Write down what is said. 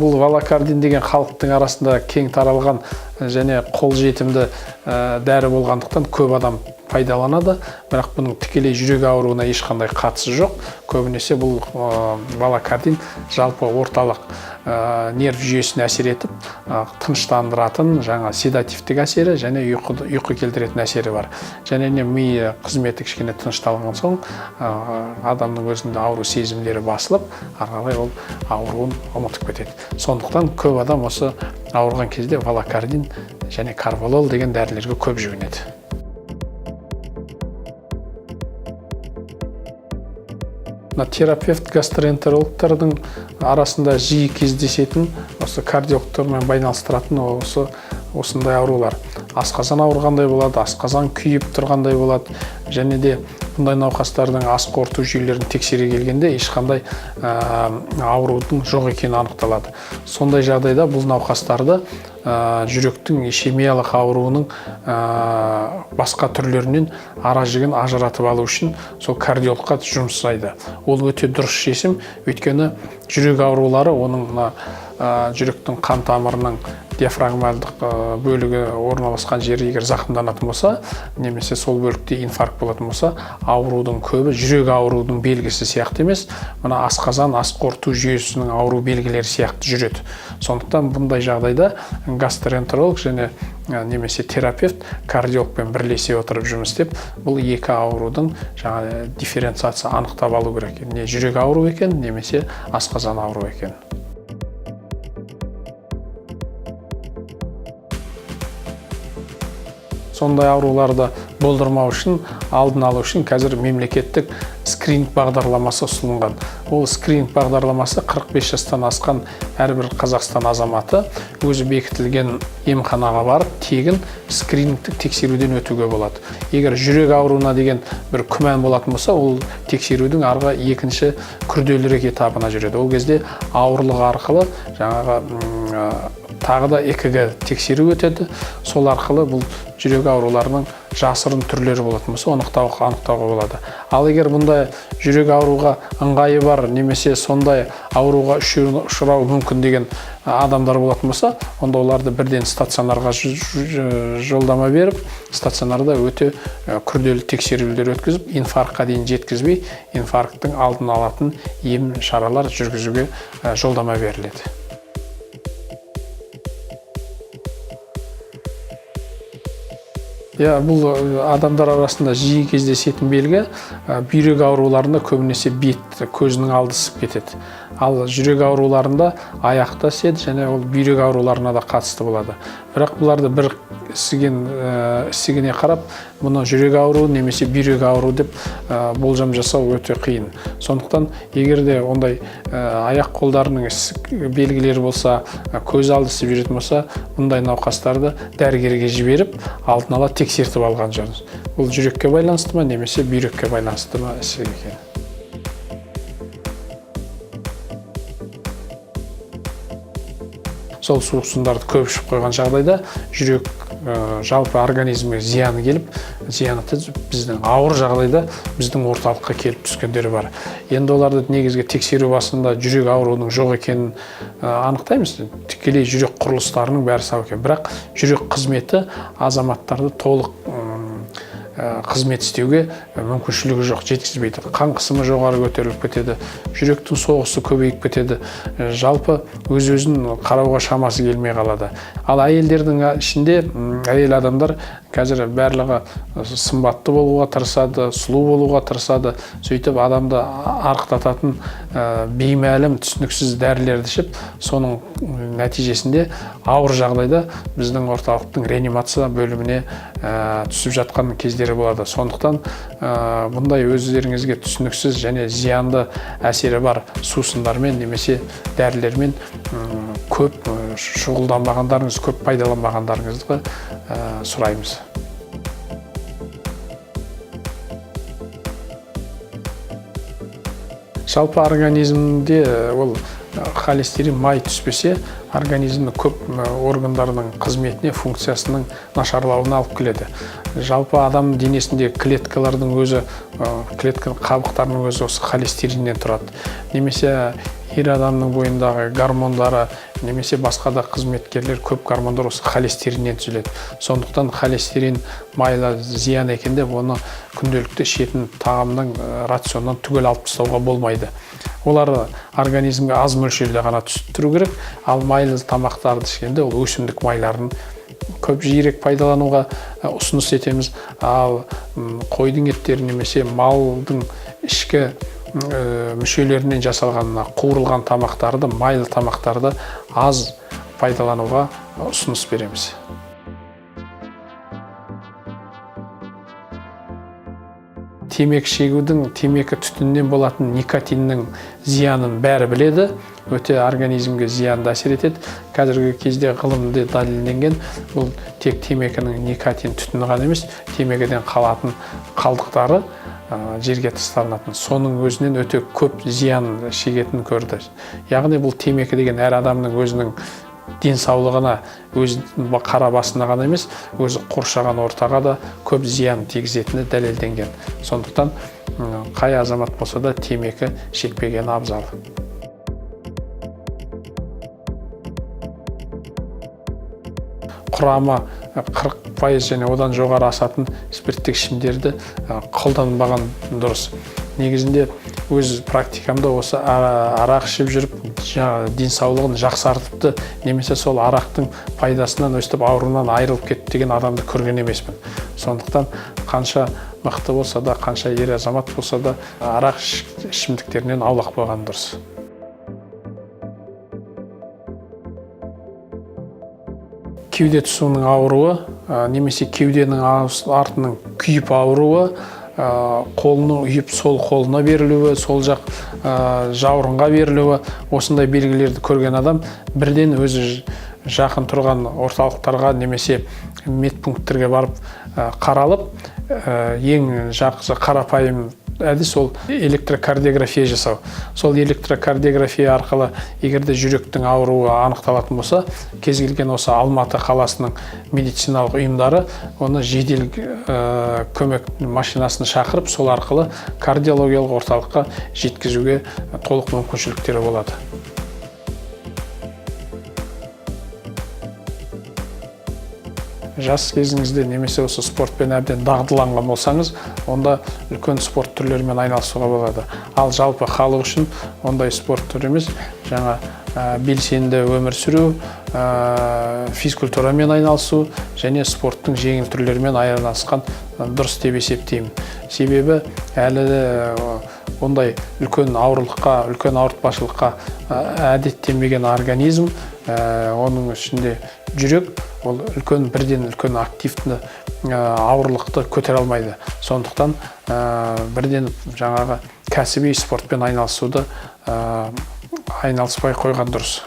Бұл волокардин деген халықтың арасында кең таралған және қолжетімді дәрі болғандықтан көп адам пайдаланады, бірақ бұның тікелей жүрек ауруына ешқандай қатысы жоқ. Көбінесе бұл волокардин жалпы орталық нерв жүйесіне әсер етіп, тыныштандыратын жаңа седативтік әсері және ұйқы келтіретін әсері бар. Және ми қызметі кішкене тынышталған соң адамның өзінде ауру сезімдері басылып, ары қарай ол ауруын ұмытып кетеді. Сондықтан көп адам осы ауырған кезде волокардин және карвалол деген дәрілерге көп жүгінеді. Терапевт гастроэнтерологтардың арасында жиі кездесетін, осы кардиологтармен байланыстыратын осындай аурулар. Асқазан ауырғандай болады, асқазан күйіп тұрғандай болады, және де бұндай науқастардың ас қорыту жүйелерін тексере келгенде ешқандай аурудың жоқ екені анықталады. Сондай жағдайда бұл науқастарды жүректің ишемиялық ауруының басқа түрлерінен ара жігін ажыратып алу үшін сол кардиологқа жұмсайды. Ол өте дұрыс шешім, өйткені жүрек аурулары оның жүректің қан тамырының диафрагмальдық бөлігі орналасқан жері егер зақымданатын болса, немесе сол бөлікте инфаркт болатын болса, аурудың көбі жүрек аурудың белгісі сияқты емес, мына асқазан, ас қорыту жүйесінің ауру белгілері сияқты жүреді. Сондықтан бұндай жағдайда гастроэнтеролог және немесе терапевт кардиологпен бірлесе отырып жұмыс істеп, бұл екі аурудың жаңа дифференциация анықтап алу керек. Не жүрек ауру екен, немесе асқазан ауру екен. Сондай ауруларды болдырмау үшін, алдын алу үшін қазір мемлекеттік скрининг бағдарламасы ұсынылған. Ол скрининг бағдарламасы 45 жастан асқан әрбір Қазақстан азаматы өзі бекітілген емханаға барып, тегін скринингтік тексеруден өтуге болады. Егер жүрек ауруына деген бір күмән болатын болса, ол тексерудің арғы екінші күрделірек этабына жүреді. Ол кезде ауырлық арқылы жаңағы тағы да ЭКГ тексеру өтеді. Сол арқылы бұл жүрек ауруларының жасырын түрлері болатын болса, анықтауға болады. Ал егер бұндай жүрек ауруға ыңғайы бар, немесе сондай ауруға ұшырау мүмкін деген адамдар болатын болса, онда оларды бірден стационарға жолдама беріп, стационарда өте күрделі тексерулер өткізіп, инфарктқа дейін жеткізбей, инфаркттың алдын алатын ем шаралар жүргізуге жолдама беріледі. Бұл адамдар арасында жиі кездесетін белгі, бүйрек ауруларында көбінесе бет, көзінің алды ісіп кетеді. Ал жүрек ауруларында аяқта іседі және ол бүйрек ауруларына да қатысты болады. Бірақ бұларды бір ісігіне қарап, мұны жүрек ауруы немесе бүйрек ауруы деп болжам жасау өте қиын. Сондықтан егер де ондай аяқ қолдарының белгілері болса, көз алды ісіп жүретін болса, бұндай науқастарды дәрігерге жіберіп, алдын ала тексертіп алған жөн. Бұл жүрекке байланысты ма, немесе бүйрекке байланысты ма ісік екен. Сол сусындарды көп ішіп қойған жағдайда жүрек жалпы организмге зияны келіп, зияны біздің ауыр жағдайда біздің орталыққа келіп түскендері бар. Енді оларды негізгі тексеру басында жүрек ауруының жоқ екенін анықтаймыз. Тікелей жүрек құрылыстарының бәрі сау екен. Бірақ жүрек қызметі азаматтарды толық қызмет істеуге мүмкіншілігі жоқ, жеткізбейді. Қан қысымы жоғары көтеріліп кетеді, жүректің соғысы көбейіп кетеді, жалпы өз-өзін қарауға шамасы келмей қалады. Ал әйелдердің ішінде әйел адамдар қазір барлығы сымбатты болуға тырысады, сұлу болуға тырысады, сөйтіп адамды арықтататын беймәлім түсініксіз дәрілерді ішіп, соның нәтижесінде ауыр жағдайда біздің орталықтың реанимация бөліміне түсіп жатқан кездері болады. Сондықтан бұндай өздеріңізге түсініксіз және зиянды әсері бар сусындармен немесе дәрілермен көп шұғылданбағандарыңыз, көп пайдаланбағандарыңызды сұраймыз. Жалпы организмде ол холестерин май түспесе, организмнің көп органдарының қызметіне, функциясының нашарлауына алып келеді. Жалпы адам денесінде клеткалардың өзі, клетка қабықтарының өзі осы холестериннен тұрады. Немесе ер адамның бойындағы гормондары немесе басқа да қызметкерлер көп гормондар осы холестериннен түзіледі. Сондықтан холестерин майлы зиян екен деп оны күнделікті ішетін тағамның рационнан түгел алып тастауға болмайды. Олар организмге аз мөлшерде ғана түсіп тұру керек, ал майлы тамақтарды ішкенде ол өсімдік майларын көп жиірек пайдалануға ұсыныс етеміз. Ал қойдың еттері немесе малдың ішкі мүшелерінен жасалған қуырылған тамақтарды, майлы тамақтарды аз пайдалануға ұсыныс береміз. Темекі шегудің темекі түтінінен болатын никотиннің зиянын бәрі біледі. Өте организмге зиянды әсер етеді. Қазіргі кезде ғылымда дәлелденген, бұл тек темекінің никотин түтіні ғана емес, темекіден қалатын қалдықтары жерге тасталынатын. Соның өзінен өте көп зиян шегетінін көрді. Яғни бұл темекі деген әр адамның өзінің денсаулығына, өз қара басына ғана емес, өзі қоршаған ортаға да көп зиян тигізетіні дәлелденген. Сондықтан қай азамат болса да темекі шекпеген абзал. Құрамы 40% және одан жоғары асатын спирттік ішімдерді қолданбаған дұрыс. Негізінде өз практикамда осы арақ ішіп жүріп денсаулығын жақсартыпты, немесе сол арақтың пайдасынан өстіп ауруынан айырылып кетті деген адамды көрген емеспін. Сондықтан қанша мықты болса да, қанша ер азамат болса да арақ ішімдіктерінен аулақ болған дұрыс. Кеуде тұсының ауруы, немесе кеуденің артының күйіп ауруы, қолының үйіп сол қолына берілуі, сол жақ жауырынға берілуі, осындай белгілерді көрген адам бірден өзі жақын тұрған орталықтарға немесе медпункттерге барып қаралып, ең жақсы қарапайым әдіс ол электрокардиография жасау. Сол электрокардиография арқылы егерде жүректің ауруы анықталатын болса, кез келген осы Алматы қаласының медициналық ұйымдары оны жедел көмек машинасын шақырып, сол арқылы кардиологиялық орталыққа жеткізуге толық мүмкіншіліктері болады. Жас кезіңізде немесе осы спортпен әбден дағдыланған болсаңыз, онда үлкен спорт түрлерімен айналысуға болады. Ал жалпы халық үшін ондай спорт түрі емес, жаңа белсенді өмір сүру, физкультурамен айналысу және спорттың жеңіл түрлерімен айналысқан дұрыс деп есептеймін. Себебі әлі ондай үлкен ауырлыққа, үлкен ауыртпашылыққа әдеттенбеген организм, оның ішінде жүрек, ол бірден үлкен активті ауырлықты көтере алмайды. Сондықтан бірден жаңағы кәсіби спортпен айналысуды айналыспай қойған дұрыс.